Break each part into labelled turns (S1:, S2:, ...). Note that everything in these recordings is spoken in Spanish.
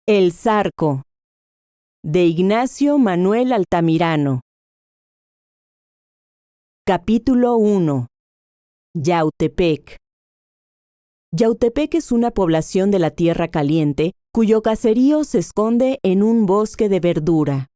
S1: El Zarco, de Ignacio Manuel Altamirano. Capítulo 1. Yautepec. Yautepec es una población de la Tierra Caliente cuyo caserío se esconde en un bosque de verdura.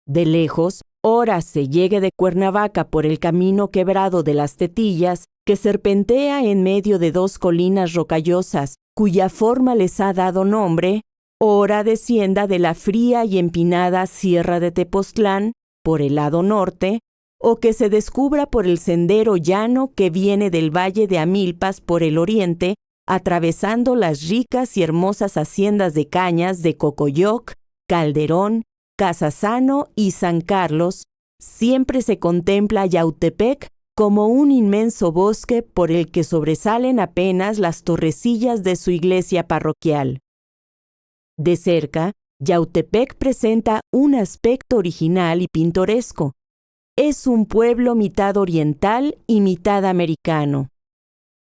S1: De lejos, ora se llegue de Cuernavaca por el camino quebrado de las Tetillas que serpentea en medio de dos colinas rocallosas cuya forma les ha dado nombre, ora descienda de la fría y empinada Sierra de Tepoztlán por el lado norte, o que se descubra por el sendero llano que viene del Valle de Amilpas por el oriente, atravesando las ricas y hermosas haciendas de cañas de Cocoyoc, Calderón, Casasano y San Carlos, siempre se contempla Yautepec como un inmenso bosque por el que sobresalen apenas las torrecillas de su iglesia parroquial. De cerca, Yautepec presenta un aspecto original y pintoresco. Es un pueblo mitad oriental y mitad americano.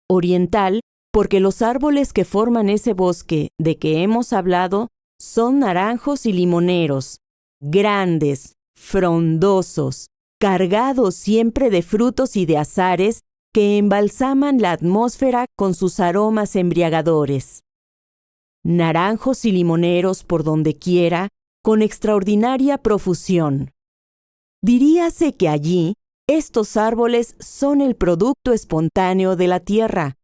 S1: Oriental porque los árboles que forman ese bosque de que hemos hablado son naranjos y limoneros, grandes, frondosos, cargados siempre de frutos y de azares que embalsaman la atmósfera con sus aromas embriagadores. Naranjos y limoneros por donde quiera, con extraordinaria profusión. Diríase que allí estos árboles son el producto espontáneo de la tierra.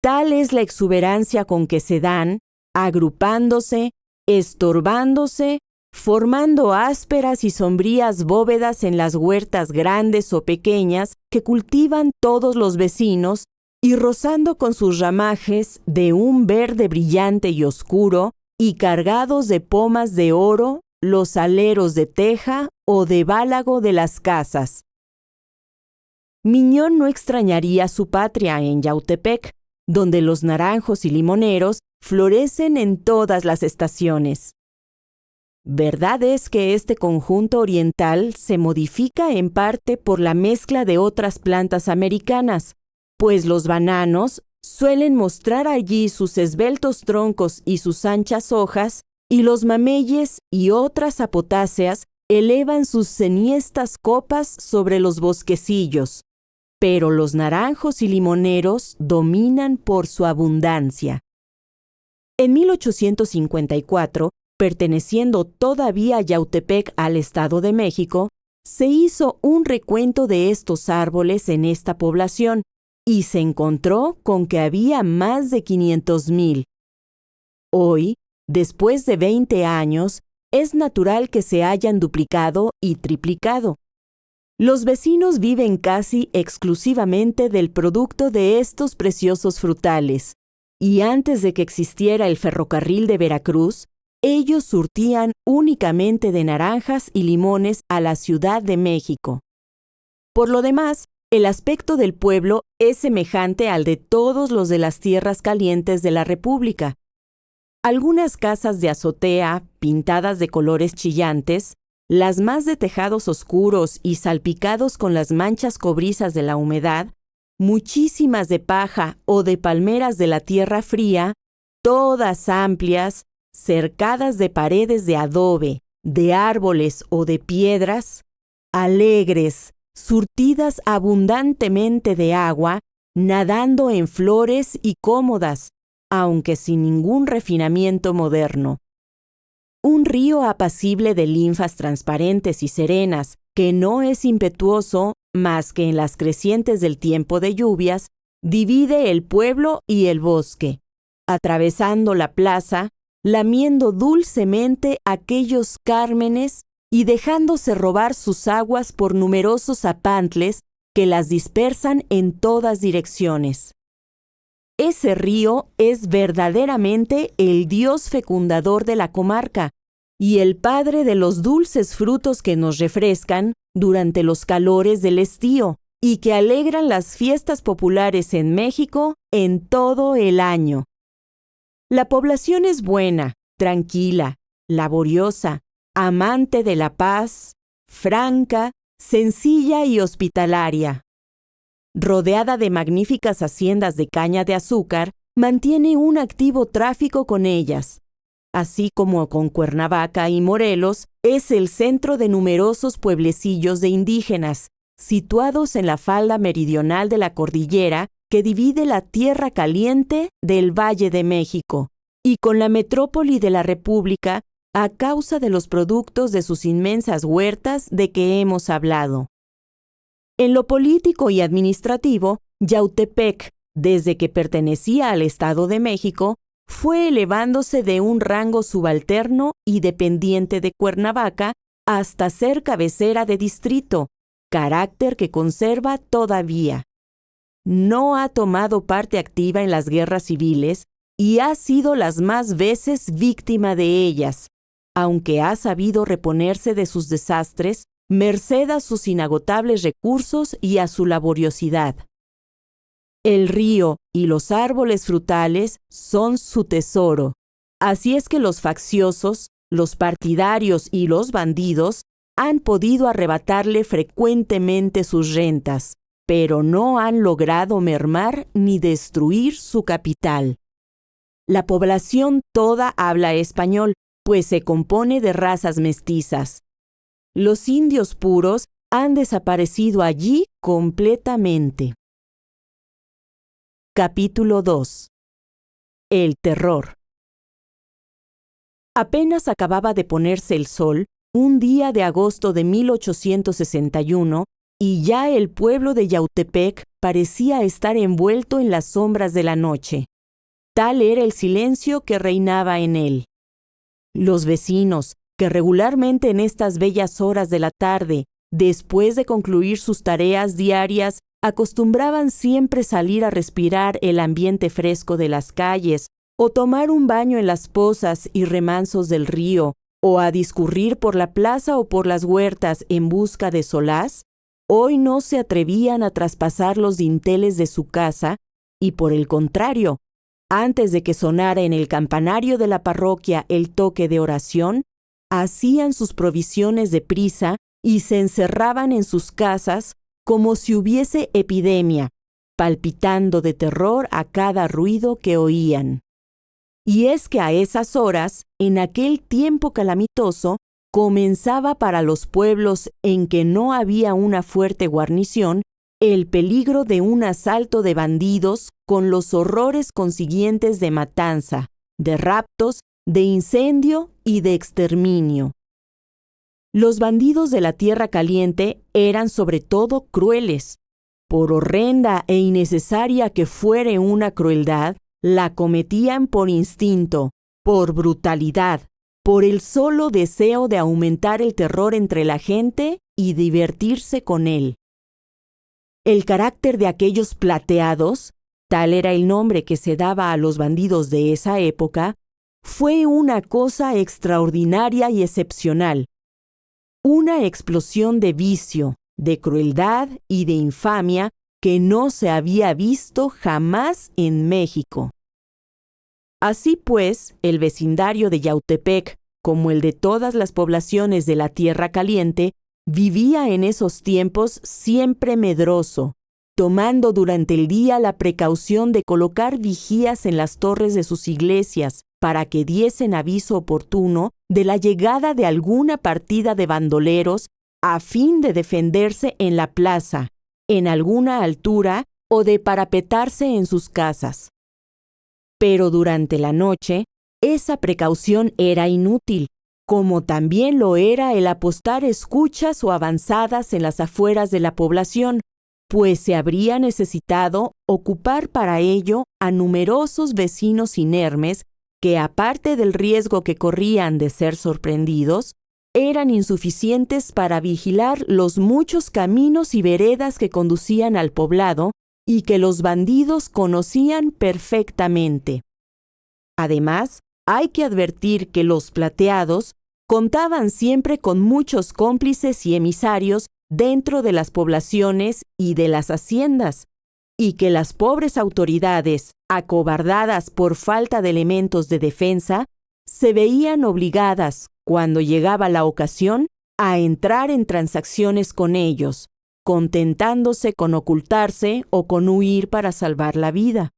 S1: Tal es la exuberancia con que se dan, agrupándose, estorbándose, formando ásperas y sombrías bóvedas en las huertas grandes o pequeñas que cultivan todos los vecinos y rozando con sus ramajes de un verde brillante y oscuro y cargados de pomas de oro los aleros de teja o de bálago de las casas. Miñón no extrañaría su patria en Yautepec, donde los naranjos y limoneros florecen en todas las estaciones. Verdad es que este conjunto oriental se modifica en parte por la mezcla de otras plantas americanas, pues los bananos suelen mostrar allí sus esbeltos troncos y sus anchas hojas, y los mameyes y otras apotáceas elevan sus enhiestas copas sobre los bosquecillos, pero los naranjos y limoneros dominan por su abundancia. En 1854, perteneciendo todavía Yautepec al Estado de México, se hizo un recuento de estos árboles en esta población y se encontró con que había más de 500,000. Hoy, después de 20 años, es natural que se hayan duplicado y triplicado. Los vecinos viven casi exclusivamente del producto de estos preciosos frutales, y antes de que existiera el ferrocarril de Veracruz, ellos surtían únicamente de naranjas y limones a la Ciudad de México. Por lo demás, el aspecto del pueblo es semejante al de todos los de las tierras calientes de la República. Algunas casas de azotea, pintadas de colores chillantes, las más de tejados oscuros y salpicados con las manchas cobrizas de la humedad, muchísimas de paja o de palmeras de la tierra fría, todas amplias, cercadas de paredes de adobe, de árboles o de piedras, alegres, surtidas abundantemente de agua, nadando en flores y cómodas, aunque sin ningún refinamiento moderno. Un río apacible de linfas transparentes y serenas, que no es impetuoso más que en las crecientes del tiempo de lluvias, divide el pueblo y el bosque, atravesando la plaza, lamiendo dulcemente aquellos cármenes y dejándose robar sus aguas por numerosos apantles que las dispersan en todas direcciones. Ese río es verdaderamente el Dios fecundador de la comarca y el padre de los dulces frutos que nos refrescan durante los calores del estío y que alegran las fiestas populares en México en todo el año. La población es buena, tranquila, laboriosa, amante de la paz, franca, sencilla y hospitalaria. Rodeada de magníficas haciendas de caña de azúcar, mantiene un activo tráfico con ellas. así como con Cuernavaca y Morelos, es el centro de numerosos pueblecillos de indígenas, situados en la falda meridional de la cordillera que divide la Tierra Caliente del Valle de México, y con la metrópoli de la República a causa de los productos de sus inmensas huertas de que hemos hablado. En lo político y administrativo, Yautepec, desde que pertenecía al Estado de México, fue elevándose de un rango subalterno y dependiente de Cuernavaca hasta ser cabecera de distrito, carácter que conserva todavía. No ha tomado parte activa en las guerras civiles y ha sido las más veces víctima de ellas, aunque ha sabido reponerse de sus desastres merced a sus inagotables recursos y a su laboriosidad. El río y los árboles frutales son su tesoro, así es que los facciosos, los partidarios y los bandidos han podido arrebatarle frecuentemente sus rentas, pero no han logrado mermar ni destruir su capital. La población toda habla español, pues se compone de razas mestizas. Los indios puros han desaparecido allí completamente. Capítulo 2. El terror. Apenas acababa de ponerse el sol, un día de agosto de 1861, y ya el pueblo de Yautepec parecía estar envuelto en las sombras de la noche. Tal era el silencio que reinaba en él. Los vecinos, que regularmente en estas bellas horas de la tarde, después de concluir sus tareas diarias, acostumbraban siempre salir a respirar el ambiente fresco de las calles, o tomar un baño en las pozas y remansos del río, o a discurrir por la plaza o por las huertas en busca de solaz, hoy no se atrevían a traspasar los dinteles de su casa, y por el contrario, antes de que sonara en el campanario de la parroquia el toque de oración, hacían sus provisiones de prisa y se encerraban en sus casas como si hubiese epidemia, palpitando de terror a cada ruido que oían. Y es que a esas horas, en aquel tiempo calamitoso, comenzaba para los pueblos en que no había una fuerte guarnición, el peligro de un asalto de bandidos con los horrores consiguientes de matanza, de raptos, de incendio y de exterminio. Los bandidos de la Tierra Caliente eran sobre todo crueles. Por horrenda e innecesaria que fuere una crueldad, la cometían por instinto, por brutalidad, por el solo deseo de aumentar el terror entre la gente y divertirse con él. El carácter de aquellos plateados, tal era el nombre que se daba a los bandidos de esa época, fue una cosa extraordinaria y excepcional. Una explosión de vicio, de crueldad y de infamia que no se había visto jamás en México. Así pues, el vecindario de Yautepec, como el de todas las poblaciones de la Tierra Caliente, vivía en esos tiempos siempre medroso, tomando durante el día la precaución de colocar vigías en las torres de sus iglesias para que diesen aviso oportuno de la llegada de alguna partida de bandoleros a fin de defenderse en la plaza, en alguna altura o de parapetarse en sus casas. Pero durante la noche, esa precaución era inútil, como también lo era el apostar escuchas o avanzadas en las afueras de la población, pues se habría necesitado ocupar para ello a numerosos vecinos inermes que, aparte del riesgo que corrían de ser sorprendidos, eran insuficientes para vigilar los muchos caminos y veredas que conducían al poblado y que los bandidos conocían perfectamente. Además, hay que advertir que los plateados contaban siempre con muchos cómplices y emisarios dentro de las poblaciones y de las haciendas, y que las pobres autoridades, acobardadas por falta de elementos de defensa, se veían obligadas, cuando llegaba la ocasión, a entrar en transacciones con ellos, contentándose con ocultarse o con huir para salvar la vida.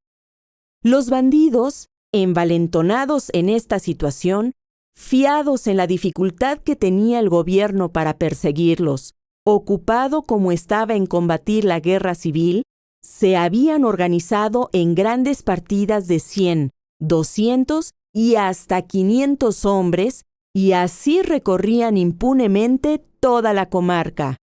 S1: Los bandidos, envalentonados en esta situación, fiados en la dificultad que tenía el gobierno para perseguirlos, ocupado como estaba en combatir la guerra civil, se habían organizado en grandes partidas de 100, 200 y hasta 500 hombres, y así recorrían impunemente toda la comarca,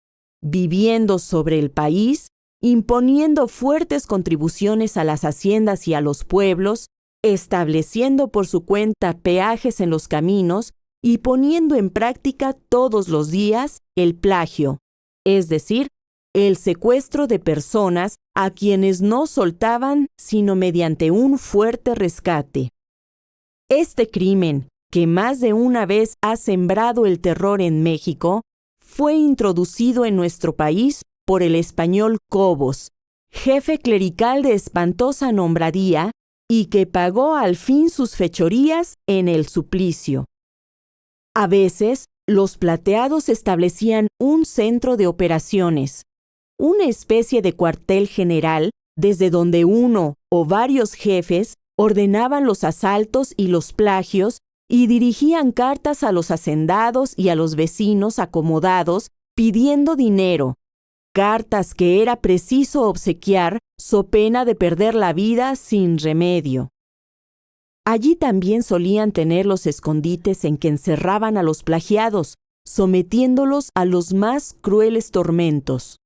S1: viviendo sobre el país, imponiendo fuertes contribuciones a las haciendas y a los pueblos, estableciendo por su cuenta peajes en los caminos y poniendo en práctica todos los días el plagio, es decir, el secuestro de personas a quienes no soltaban sino mediante un fuerte rescate. Este crimen, que más de una vez ha sembrado el terror en México, fue introducido en nuestro país por el español Cobos, jefe clerical de espantosa nombradía, y que pagó al fin sus fechorías en el suplicio. A veces, los plateados establecían un centro de operaciones, una especie de cuartel general desde donde uno o varios jefes ordenaban los asaltos y los plagios y dirigían cartas a los hacendados y a los vecinos acomodados pidiendo dinero, cartas que era preciso obsequiar so pena de perder la vida sin remedio. Allí también solían tener los escondites en que encerraban a los plagiados, sometiéndolos a los más crueles tormentos.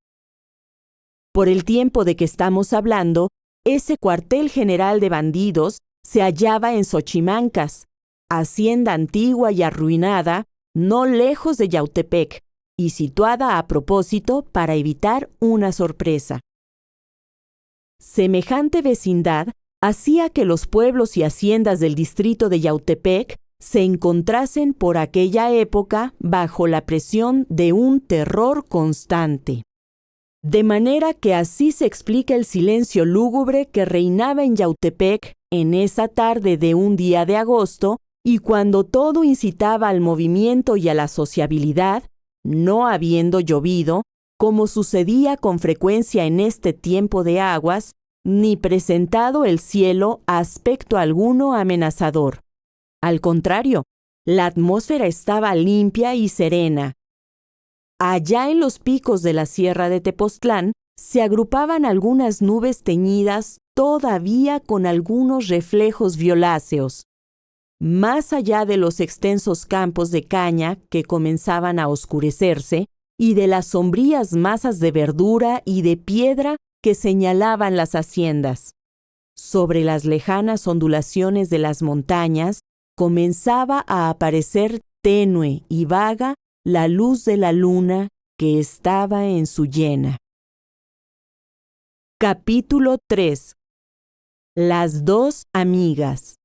S1: Por el tiempo de que estamos hablando, ese cuartel general de bandidos se hallaba en Xochimancas, hacienda antigua y arruinada, no lejos de Yautepec, y situada a propósito para evitar una sorpresa. Semejante vecindad hacía que los pueblos y haciendas del distrito de Yautepec se encontrasen por aquella época bajo la presión de un terror constante. De manera que así se explica el silencio lúgubre que reinaba en Yautepec en esa tarde de un día de agosto, y cuando todo incitaba al movimiento y a la sociabilidad, no habiendo llovido, como sucedía con frecuencia en este tiempo de aguas, ni presentado el cielo aspecto alguno amenazador. Al contrario, la atmósfera estaba limpia y serena. Allá en los picos de la sierra de Tepoztlán se agrupaban algunas nubes teñidas todavía con algunos reflejos violáceos. Más allá de los extensos campos de caña que comenzaban a oscurecerse y de las sombrías masas de verdura y de piedra que señalaban las haciendas, sobre las lejanas ondulaciones de las montañas comenzaba a aparecer tenue y vaga la luz de la luna que estaba en su llena. Capítulo 3. Las dos amigas.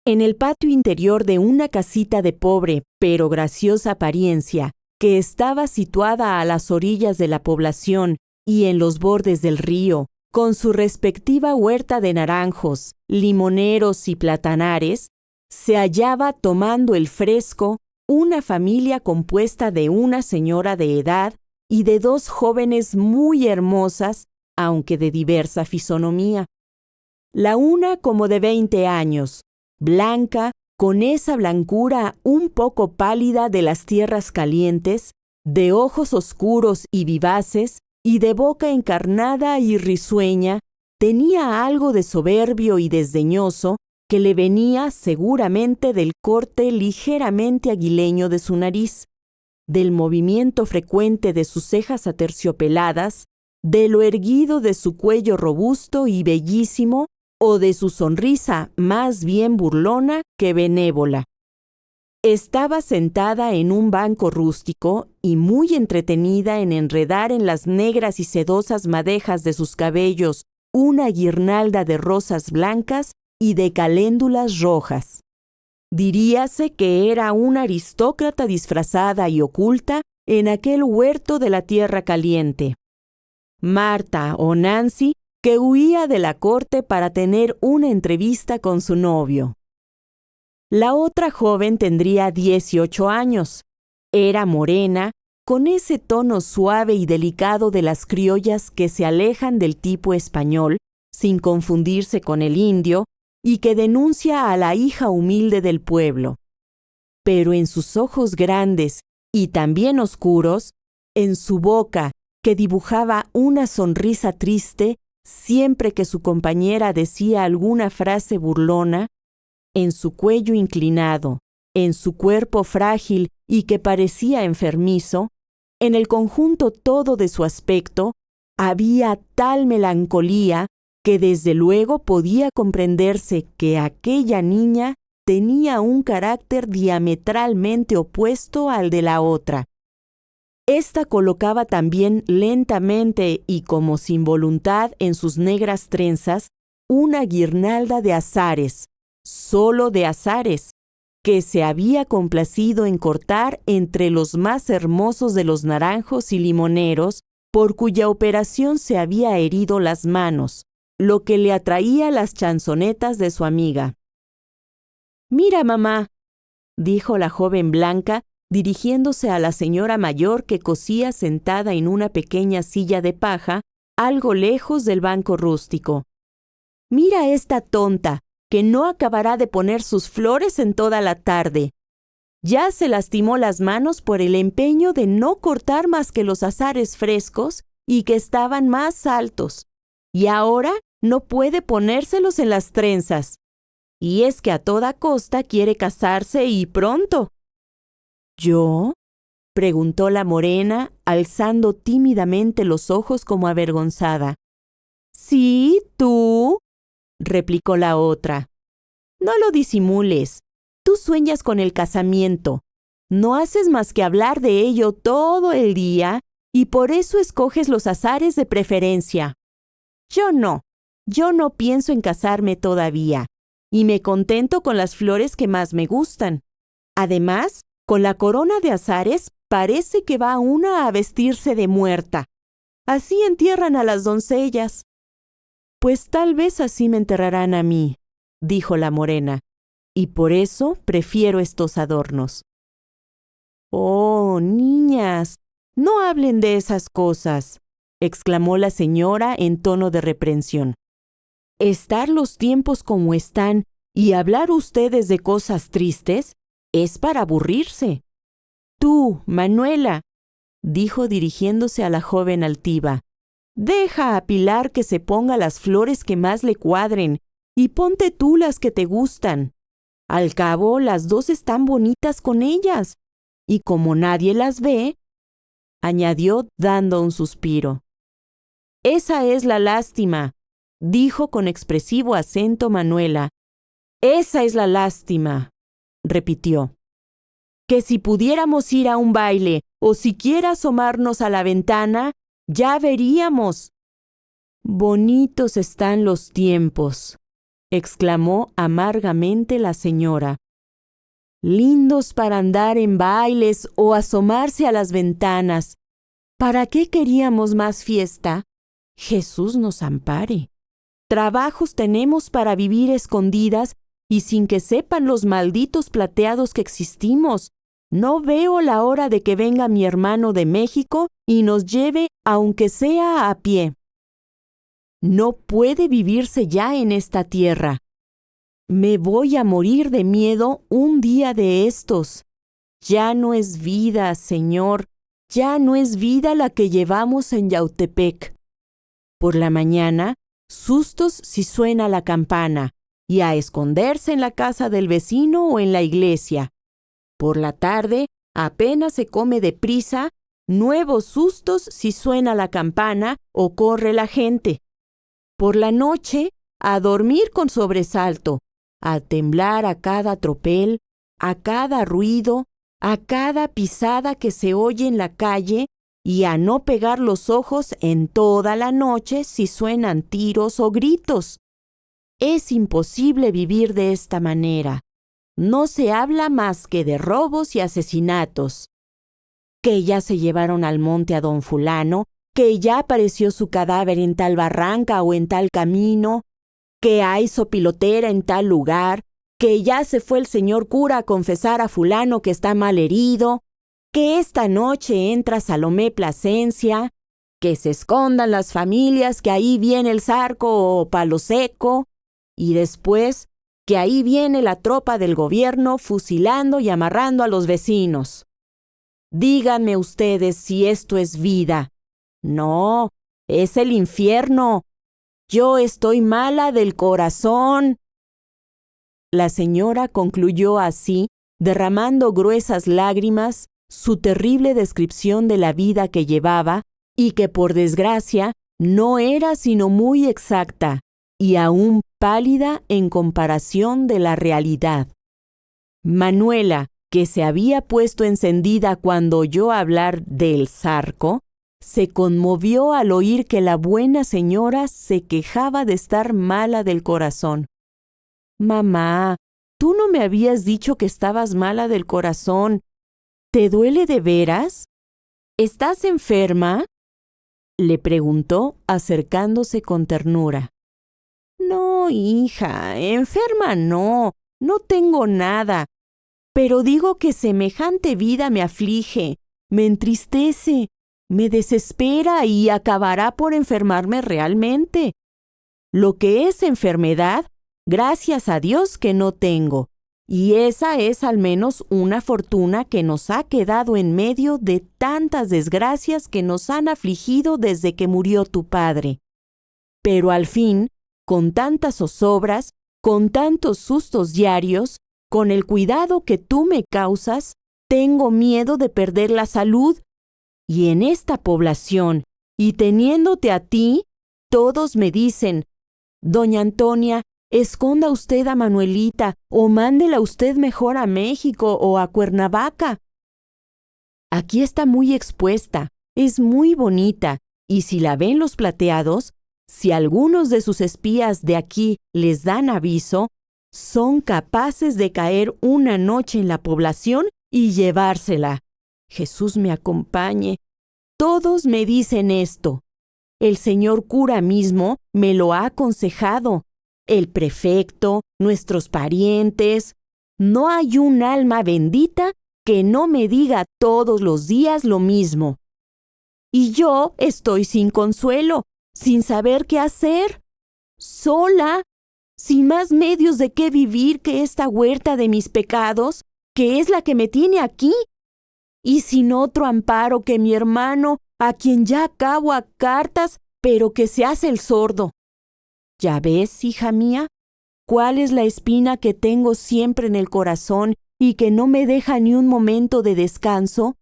S1: En el patio interior de una casita de pobre pero graciosa apariencia, que estaba situada a las orillas de la población y en los bordes del río, con su respectiva huerta de naranjos, limoneros y platanares, se hallaba tomando el fresco una familia compuesta de una señora de edad y de dos jóvenes muy hermosas, aunque de diversa fisonomía. La una como de 20 años, blanca, con esa blancura un poco pálida de las tierras calientes, de ojos oscuros y vivaces, y de boca encarnada y risueña, tenía algo de soberbio y desdeñoso que le venía seguramente del corte ligeramente aguileño de su nariz, del movimiento frecuente de sus cejas aterciopeladas, de lo erguido de su cuello robusto y bellísimo, o de su sonrisa más bien burlona que benévola. Estaba sentada en un banco rústico y muy entretenida en enredar en las negras y sedosas madejas de sus cabellos una guirnalda de rosas blancas y de caléndulas rojas. Diríase que era una aristócrata disfrazada y oculta en aquel huerto de la tierra caliente. Marta o Nancy, que huía de la corte para tener una entrevista con su novio. La otra joven tendría 18 años. Era morena, con ese tono suave y delicado de las criollas que se alejan del tipo español, sin confundirse con el indio, y que denuncia a la hija humilde del pueblo. Pero en sus ojos grandes y también oscuros, en su boca, que dibujaba una sonrisa triste siempre que su compañera decía alguna frase burlona, en su cuello inclinado, en su cuerpo frágil y que parecía enfermizo, en el conjunto todo de su aspecto, había tal melancolía que desde luego podía comprenderse que aquella niña tenía un carácter diametralmente opuesto al de la otra. Esta colocaba también lentamente y como sin voluntad en sus negras trenzas una guirnalda de azares, solo de azares, que se había complacido en cortar entre los más hermosos de los naranjos y limoneros, por cuya operación se había herido las manos, lo que le atraía las chanzonetas de su amiga. «Mira, mamá», dijo la joven blanca, dirigiéndose a la señora mayor que cosía sentada en una pequeña silla de paja, algo lejos del banco rústico. «Mira esta tonta, que no acabará de poner sus flores en toda la tarde. Ya se lastimó las manos por el empeño de no cortar más que los azares frescos y que estaban más altos, y ahora no puede ponérselos en las trenzas. Y es que a toda costa quiere casarse y pronto». «¿Yo?», preguntó la morena, alzando tímidamente los ojos como avergonzada. «Sí, tú», replicó la otra. «No lo disimules. Tú sueñas con el casamiento. No haces más que hablar de ello todo el día y por eso escoges los azares de preferencia. Yo no pienso en casarme todavía y me contento con las flores que más me gustan. Además, con la corona de azares parece que va una a vestirse de muerta. Así entierran a las doncellas». «Pues tal vez así me enterrarán a mí», dijo la morena, «y por eso prefiero estos adornos». «Oh, niñas, no hablen de esas cosas», exclamó la señora en tono de reprensión. «Estar los tiempos como están y hablar ustedes de cosas tristes es para aburrirse. Tú, Manuela», dijo dirigiéndose a la joven altiva, «deja a Pilar que se ponga las flores que más le cuadren y ponte tú las que te gustan. Al cabo, las dos están bonitas con ellas, y como nadie las ve», añadió dando un suspiro. «Esa es la lástima», dijo con expresivo acento Manuela. «Esa es la lástima», repitió. «Que si pudiéramos ir a un baile o siquiera asomarnos a la ventana, ya veríamos». «Bonitos están los tiempos», exclamó amargamente la señora. «Lindos para andar en bailes o asomarse a las ventanas. ¿Para qué queríamos más fiesta? Jesús nos ampare. Trabajos tenemos para vivir escondidas y sin que sepan los malditos plateados que existimos. No veo la hora de que venga mi hermano de México y nos lleve, aunque sea a pie. No puede vivirse ya en esta tierra. Me voy a morir de miedo un día de estos. Ya no es vida, Señor, ya no es vida la que llevamos en Yautepec. Por la mañana, sustos si suena la campana, y a esconderse en la casa del vecino o en la iglesia. Por la tarde, apenas se come deprisa, nuevos sustos si suena la campana o corre la gente. Por la noche, a dormir con sobresalto, a temblar a cada tropel, a cada ruido, a cada pisada que se oye en la calle y a no pegar los ojos en toda la noche si suenan tiros o gritos. Es imposible vivir de esta manera. No se habla más que de robos y asesinatos. Que ya se llevaron al monte a don fulano, que ya apareció su cadáver en tal barranca o en tal camino, que hay sopilotera en tal lugar, que ya se fue el señor cura a confesar a fulano que está mal herido, que esta noche entra Salomé Plasencia, que se escondan las familias, que ahí viene el Zarco o Palo Seco, y después que ahí viene la tropa del gobierno fusilando y amarrando a los vecinos. Díganme ustedes si esto es vida. No, es el infierno. Yo estoy mala del corazón. La señora concluyó así, derramando gruesas lágrimas, su terrible descripción de la vida que llevaba y que, por desgracia, no era sino muy exacta y aún pálida en comparación de la realidad. Manuela, que se había puesto encendida cuando oyó hablar del Zarco, se conmovió al oír que la buena señora se quejaba de estar mala del corazón. «Mamá, tú no me habías dicho que estabas mala del corazón. ¿Te duele de veras? ¿Estás enferma?», le preguntó, acercándose con ternura. «No, hija, enferma no tengo nada. Pero digo que semejante vida me aflige, me entristece, me desespera y acabará por enfermarme realmente. Lo que es enfermedad, gracias a Dios que no tengo, y esa es al menos una fortuna que nos ha quedado en medio de tantas desgracias que nos han afligido desde que murió tu padre. Pero al fin, con tantas zozobras, con tantos sustos diarios, con el cuidado que tú me causas, tengo miedo de perder la salud. Y en esta población, y teniéndote a ti, todos me dicen: Doña Antonia, esconda usted a Manuelita o mándela usted mejor a México o a Cuernavaca. Aquí está muy expuesta, es muy bonita, y si la ven los plateados, si algunos de sus espías de aquí les dan aviso, son capaces de caer una noche en la población y llevársela. Jesús me acompañe. Todos me dicen esto. El señor cura mismo me lo ha aconsejado. El prefecto, nuestros parientes. No hay un alma bendita que no me diga todos los días lo mismo. Y yo estoy sin consuelo, sin saber qué hacer, sola, sin más medios de qué vivir que esta huerta de mis pecados, que es la que me tiene aquí, y sin otro amparo que mi hermano, a quien ya acabo a cartas, pero que se hace el sordo. ¿Ya ves, hija mía, cuál es la espina que tengo siempre en el corazón y que no me deja ni un momento de descanso?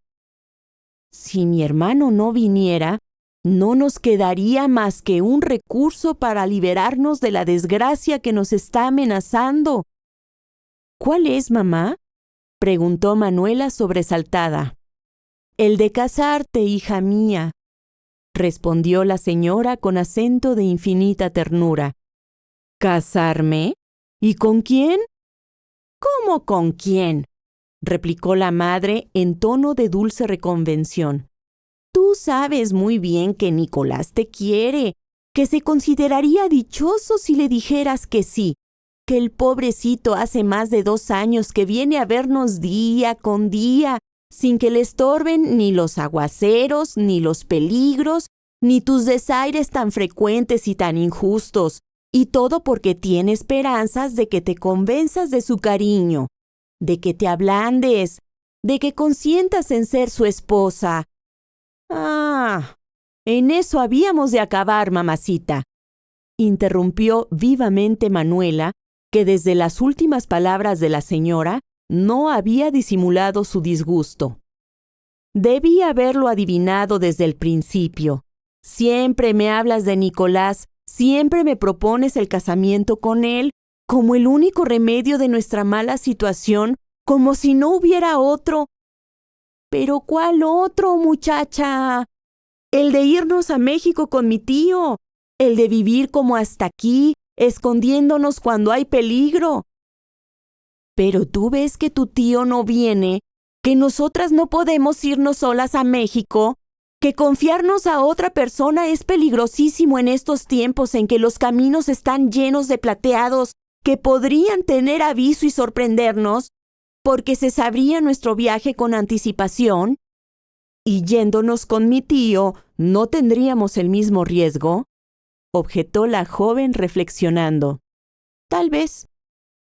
S1: Si mi hermano no viniera, no nos quedaría más que un recurso para liberarnos de la desgracia que nos está amenazando. ¿Cuál es, mamá?, preguntó Manuela sobresaltada. El de casarte, hija mía, respondió la señora con acento de infinita ternura. ¿Casarme? ¿Y con quién? ¿Cómo con quién?, replicó la madre en tono de dulce reconvención. Tú sabes muy bien que Nicolás te quiere, que se consideraría dichoso si le dijeras que sí, que el pobrecito hace más de 2 años que viene a vernos día con día, sin que le estorben ni los aguaceros, ni los peligros, ni tus desaires tan frecuentes y tan injustos, y todo porque tiene esperanzas de que te convenzas de su cariño, de que te ablandes, de que consientas en ser su esposa. Ah, en eso habíamos de acabar, mamacita, interrumpió vivamente Manuela, que desde las últimas palabras de la señora no había disimulado su disgusto. Debí haberlo adivinado desde el principio. Siempre me hablas de Nicolás, siempre me propones el casamiento con él como el único remedio de nuestra mala situación, como si no hubiera otro. ¿Pero cuál otro, muchacha? El de irnos a México con mi tío, el de vivir como hasta aquí, escondiéndonos cuando hay peligro. Pero tú ves que tu tío no viene, que nosotras no podemos irnos solas a México, que confiarnos a otra persona es peligrosísimo en estos tiempos en que los caminos están llenos de plateados que podrían tener aviso y sorprendernos, porque se sabría nuestro viaje con anticipación, y yéndonos con mi tío, ¿no tendríamos el mismo riesgo?, objetó la joven reflexionando. Tal vez,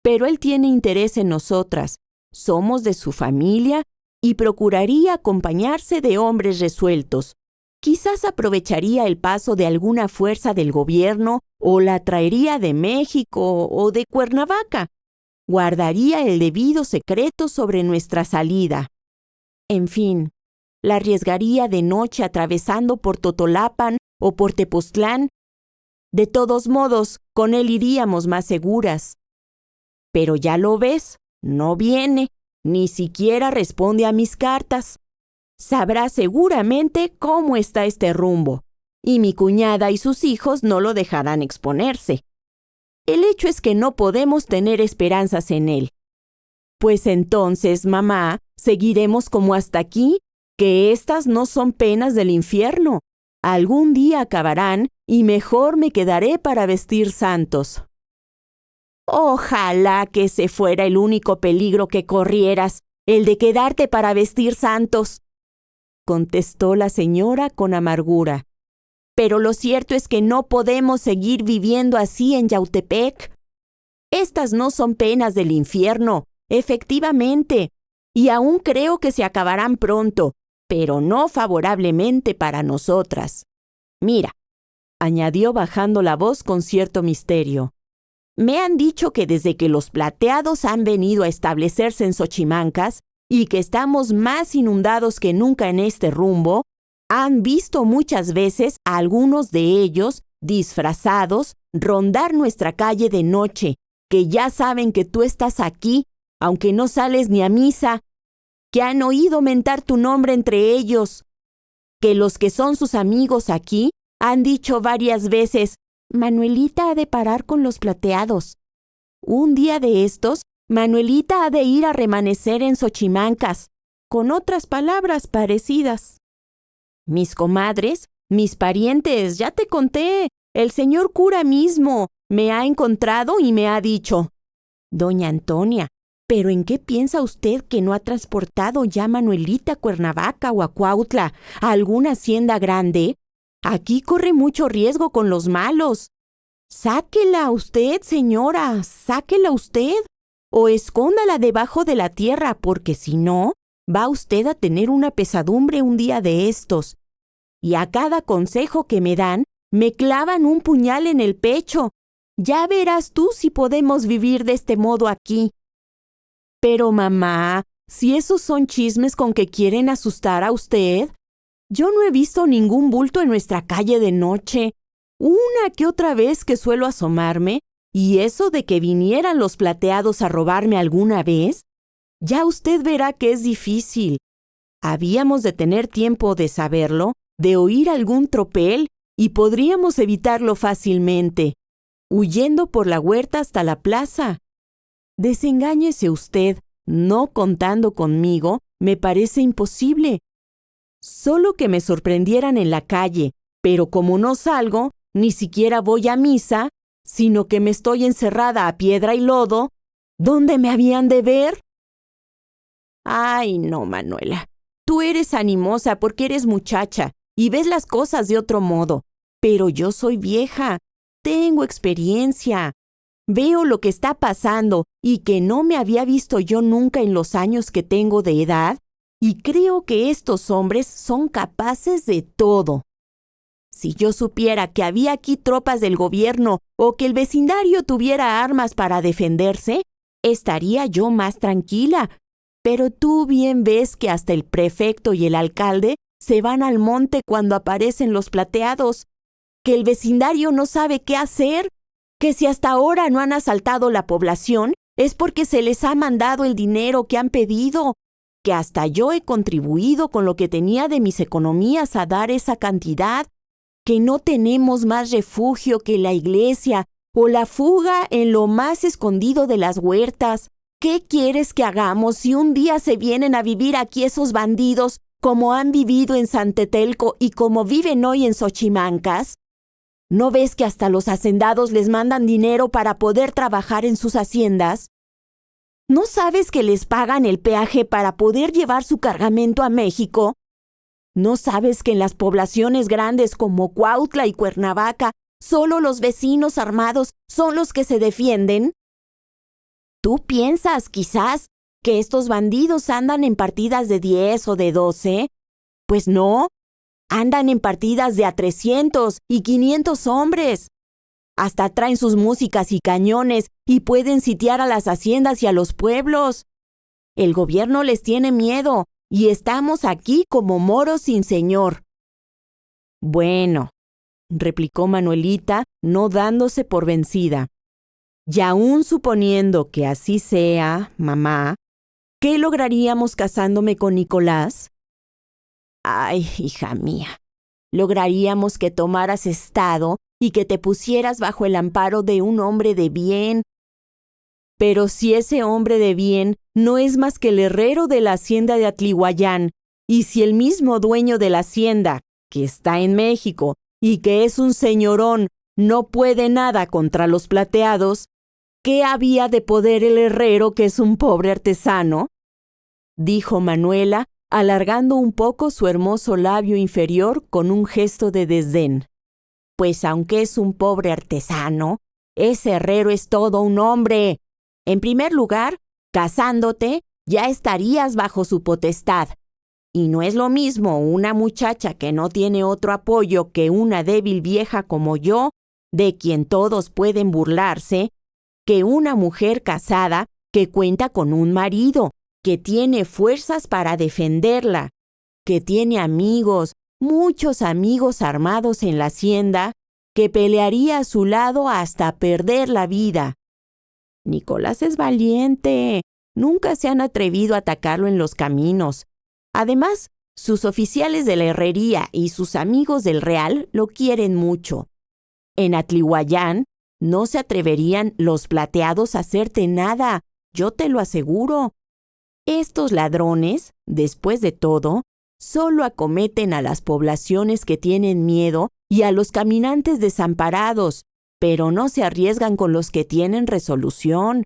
S1: pero él tiene interés en nosotras. Somos de su familia y procuraría acompañarse de hombres resueltos. Quizás aprovecharía el paso de alguna fuerza del gobierno o la traería de México o de Cuernavaca. Guardaría el debido secreto sobre nuestra salida. En fin, la arriesgaría de noche atravesando por Totolapan o por Tepoztlán. De todos modos, con él iríamos más seguras. Pero ya lo ves, no viene, ni siquiera responde a mis cartas. Sabrá seguramente cómo está este rumbo, y mi cuñada y sus hijos no lo dejarán exponerse. El hecho es que no podemos tener esperanzas en él. Pues entonces, mamá, seguiremos como hasta aquí, que estas no son penas del infierno. Algún día acabarán y mejor me quedaré para vestir santos. Ojalá que ese fuera el único peligro que corrieras, el de quedarte para vestir santos, contestó la señora con amargura. Pero lo cierto es que no podemos seguir viviendo así en Yautepec. Estas no son penas del infierno, efectivamente, y aún creo que se acabarán pronto, pero no favorablemente para nosotras. Mira, añadió bajando la voz con cierto misterio. Me han dicho que desde que los plateados han venido a establecerse en Xochimancas y que estamos más inundados que nunca en este rumbo, han visto muchas veces a algunos de ellos, disfrazados, rondar nuestra calle de noche, que ya saben que tú estás aquí, aunque no sales ni a misa, que han oído mentar tu nombre entre ellos, que los que son sus amigos aquí han dicho varias veces, Manuelita ha de parar con los plateados. Un día de estos, Manuelita ha de ir a remanecer en Xochimancas, con otras palabras parecidas. Mis comadres, mis parientes, ya te conté, el señor cura mismo me ha encontrado y me ha dicho, Doña Antonia, ¿pero en qué piensa usted que no ha transportado ya Manuelita a Cuernavaca o a Cuautla, a alguna hacienda grande? Aquí corre mucho riesgo con los malos. Sáquela usted, señora, sáquela usted, o escóndala debajo de la tierra, porque si no, va usted a tener una pesadumbre un día de estos. Y a cada consejo que me dan, me clavan un puñal en el pecho. Ya verás tú si podemos vivir de este modo aquí. Pero mamá, si esos son chismes con que quieren asustar a usted, yo no he visto ningún bulto en nuestra calle de noche. Una que otra vez que suelo asomarme, y eso de que vinieran los plateados a robarme alguna vez, ya usted verá que es difícil. Habíamos de tener tiempo de saberlo, de oír algún tropel, y podríamos evitarlo fácilmente, huyendo por la huerta hasta la plaza. Desengáñese usted, no contando conmigo, me parece imposible. Solo que me sorprendieran en la calle, pero como no salgo, ni siquiera voy a misa, sino que me estoy encerrada a piedra y lodo, ¿dónde me habían de ver? Ay, no, Manuela, tú eres animosa porque eres muchacha y ves las cosas de otro modo, pero yo soy vieja, tengo experiencia, veo lo que está pasando y que no me había visto yo nunca en los años que tengo de edad, y creo que estos hombres son capaces de todo. Si yo supiera que había aquí tropas del gobierno o que el vecindario tuviera armas para defenderse, estaría yo más tranquila. Pero tú bien ves que hasta el prefecto y el alcalde se van al monte cuando aparecen los plateados, que el vecindario no sabe qué hacer, que si hasta ahora no han asaltado la población es porque se les ha mandado el dinero que han pedido, que hasta yo he contribuido con lo que tenía de mis economías a dar esa cantidad, que no tenemos más refugio que la iglesia o la fuga en lo más escondido de las huertas. ¿Qué quieres que hagamos si un día se vienen a vivir aquí esos bandidos como han vivido en Santetelco y como viven hoy en Xochimancas? ¿No ves que hasta los hacendados les mandan dinero para poder trabajar en sus haciendas? ¿No sabes que les pagan el peaje para poder llevar su cargamento a México? ¿No sabes que en las poblaciones grandes como Cuautla y Cuernavaca, solo los vecinos armados son los que se defienden? ¿Tú piensas, quizás, que estos bandidos andan en partidas de 10 o de 12? Pues no, andan en partidas de a 300 y 500 hombres. Hasta traen sus músicas y cañones y pueden sitiar a las haciendas y a los pueblos. El gobierno les tiene miedo y estamos aquí como moros sin señor. Bueno, replicó Manuelita, no dándose por vencida. Y aún suponiendo que así sea, mamá, ¿qué lograríamos casándome con Nicolás? Ay, hija mía, lograríamos que tomaras estado y que te pusieras bajo el amparo de un hombre de bien. Pero si ese hombre de bien no es más que el herrero de la hacienda de Atlihuayán, y si el mismo dueño de la hacienda, que está en México, y que es un señorón, no puede nada contra los plateados, ¿qué había de poder el herrero que es un pobre artesano? Dijo Manuela, alargando un poco su hermoso labio inferior con un gesto de desdén. Pues aunque es un pobre artesano, ese herrero es todo un hombre. En primer lugar, casándote, ya estarías bajo su potestad. Y no es lo mismo una muchacha que no tiene otro apoyo que una débil vieja como yo, de quien todos pueden burlarse, que una mujer casada que cuenta con un marido, que tiene fuerzas para defenderla, que tiene amigos, muchos amigos armados en la hacienda, que pelearía a su lado hasta perder la vida. Nicolás es valiente, nunca se han atrevido a atacarlo en los caminos. Además, sus oficiales de la herrería y sus amigos del Real lo quieren mucho. En Atlihuayán no se atreverían los plateados a hacerte nada, yo te lo aseguro. Estos ladrones, después de todo, solo acometen a las poblaciones que tienen miedo y a los caminantes desamparados, pero no se arriesgan con los que tienen resolución.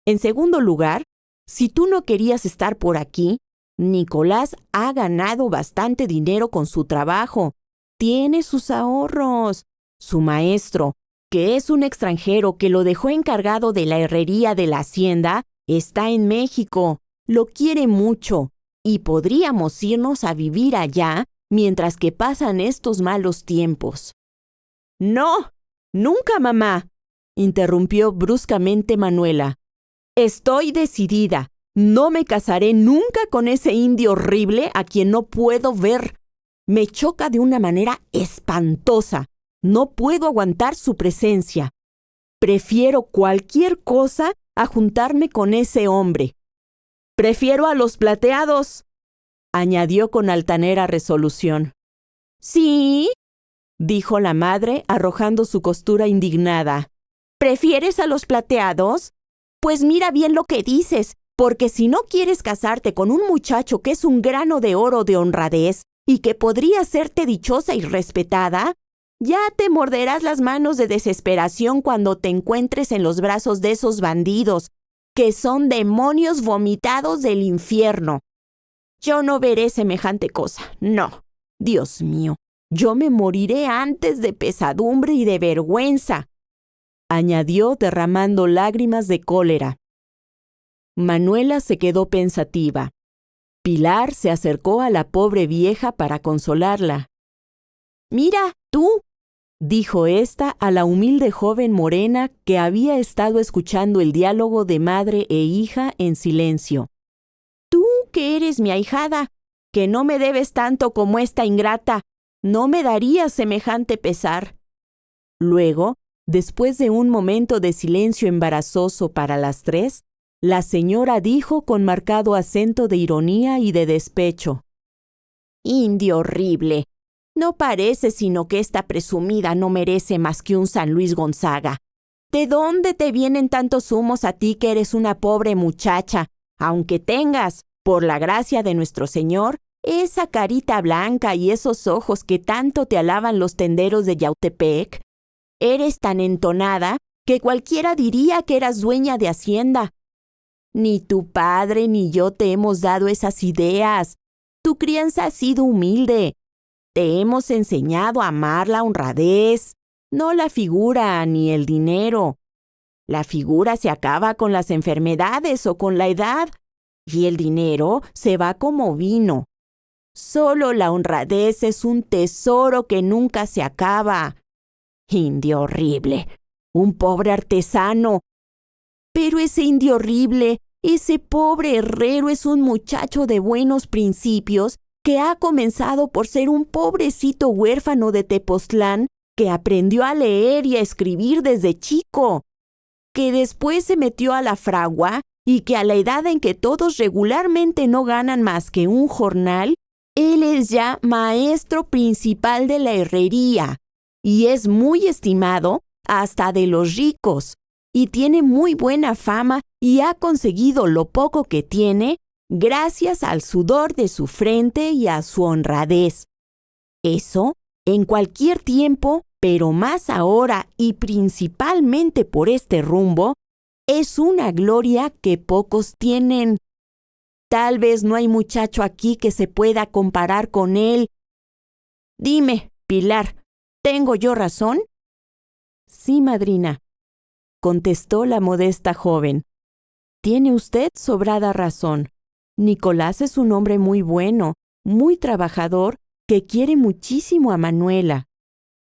S1: En segundo lugar, si tú no querías estar por aquí, Nicolás ha ganado bastante dinero con su trabajo. Tiene sus ahorros. Su maestro, que es un extranjero que lo dejó encargado de la herrería de la hacienda, está en México. Lo quiere mucho y podríamos irnos a vivir allá mientras que pasan estos malos tiempos. No, nunca, mamá, interrumpió bruscamente Manuela. Estoy decidida. No me casaré nunca con ese indio horrible a quien no puedo ver. Me choca de una manera espantosa. No puedo aguantar su presencia. Prefiero cualquier cosa a juntarme con ese hombre. Prefiero a los plateados, añadió con altanera resolución. ¿Sí? Dijo la madre, arrojando su costura indignada. ¿Prefieres a los plateados? Pues mira bien lo que dices, porque si no quieres casarte con un muchacho que es un grano de oro de honradez y que podría hacerte dichosa y respetada, ya te morderás las manos de desesperación cuando te encuentres en los brazos de esos bandidos, que son demonios vomitados del infierno. Yo no veré semejante cosa, no. Dios mío, yo me moriré antes de pesadumbre y de vergüenza, añadió derramando lágrimas de cólera. Manuela se quedó pensativa. Pilar se acercó a la pobre vieja para consolarla. Mira, tú, dijo ésta a la humilde joven morena que había estado escuchando el diálogo de madre e hija en silencio. Tú, que eres mi ahijada, que no me debes tanto como esta ingrata, no me darías semejante pesar. Luego, después de un momento de silencio embarazoso para las tres, la señora dijo con marcado acento de ironía y de despecho. Indio horrible. No parece sino que esta presumida no merece más que un San Luis Gonzaga. ¿De dónde te vienen tantos humos a ti que eres una pobre muchacha, aunque tengas, por la gracia de nuestro Señor, esa carita blanca y esos ojos que tanto te alaban los tenderos de Yautepec? Eres tan entonada que cualquiera diría que eras dueña de hacienda. Ni tu padre ni yo te hemos dado esas ideas. Tu crianza ha sido humilde. Te hemos enseñado a amar la honradez, no la figura ni el dinero. La figura se acaba con las enfermedades o con la edad, y el dinero se va como vino. Solo la honradez es un tesoro que nunca se acaba. Indio horrible, un pobre artesano. Pero ese indio horrible, ese pobre herrero es un muchacho de buenos principios que ha comenzado por ser un pobrecito huérfano de Tepoztlán que aprendió a leer y a escribir desde chico, que después se metió a la fragua y que a la edad en que todos regularmente no ganan más que un jornal, él es ya maestro principal de la herrería y es muy estimado hasta de los ricos y tiene muy buena fama y ha conseguido lo poco que tiene gracias al sudor de su frente y a su honradez. Eso, en cualquier tiempo, pero más ahora y principalmente por este rumbo, es una gloria que pocos tienen. Tal vez no hay muchacho aquí que se pueda comparar con él. Dime, Pilar, ¿tengo yo razón? Sí, madrina, contestó la modesta joven. Tiene usted sobrada razón. Nicolás es un hombre muy bueno, muy trabajador, que quiere muchísimo a Manuela,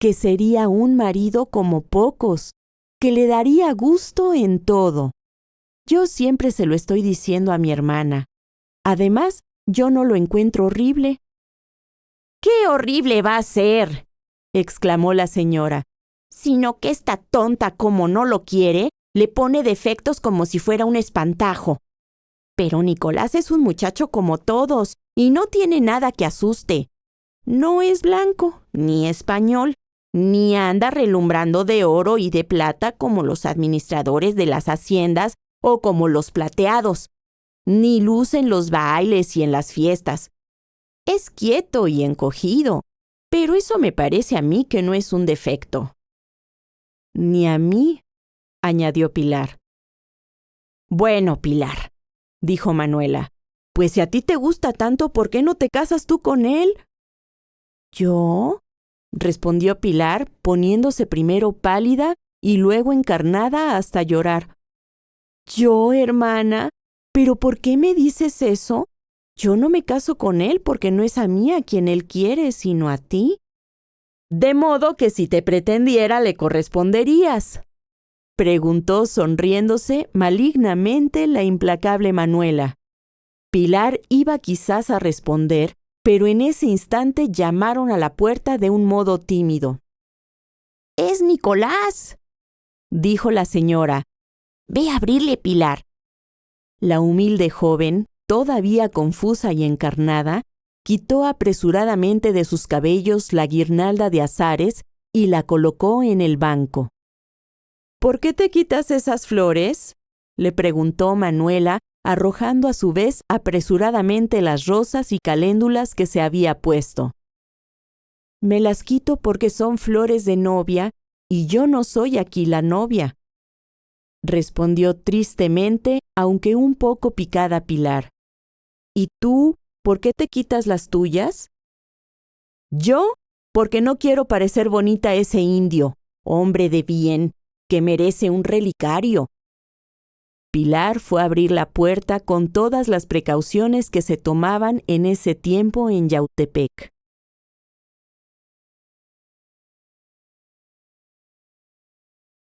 S1: que sería un marido como pocos, que le daría gusto en todo. Yo siempre se lo estoy diciendo a mi hermana. Además, yo no lo encuentro horrible. ¡Qué horrible va a ser!, exclamó la señora. Sino que esta tonta, como no lo quiere, le pone defectos como si fuera un espantajo. Pero Nicolás es un muchacho como todos y no tiene nada que asuste. No es blanco, ni español, ni anda relumbrando de oro y de plata como los administradores de las haciendas o como los plateados, ni luce en los bailes y en las fiestas. Es quieto y encogido, pero eso me parece a mí que no es un defecto. Ni a mí, añadió Pilar. Bueno, Pilar, dijo Manuela, pues si a ti te gusta tanto, ¿por qué no te casas tú con él? ¿Yo? Respondió Pilar, poniéndose primero pálida y luego encarnada hasta llorar. ¿Yo, hermana? ¿Pero por qué me dices eso? Yo no me caso con él porque no es a mí a quien él quiere, sino a ti. De modo que si te pretendiera le corresponderías, preguntó sonriéndose malignamente la implacable Manuela. Pilar iba quizás a responder, pero en ese instante llamaron a la puerta de un modo tímido. «¡Es Nicolás!», dijo la señora. «Ve a abrirle, Pilar». La humilde joven, todavía confusa y encarnada, quitó apresuradamente de sus cabellos la guirnalda de azares y la colocó en el banco. «¿Por qué te quitas esas flores?», le preguntó Manuela, arrojando a su vez apresuradamente las rosas y caléndulas que se había puesto. «Me las quito porque son flores de novia y yo no soy aquí la novia», respondió tristemente, aunque un poco picada Pilar. «¿Y tú, por qué te quitas las tuyas?». «Yo, porque no quiero parecer bonita a ese indio, hombre de bien, que merece un relicario». Pilar fue a abrir la puerta con todas las precauciones que se tomaban en ese tiempo en Yautepec.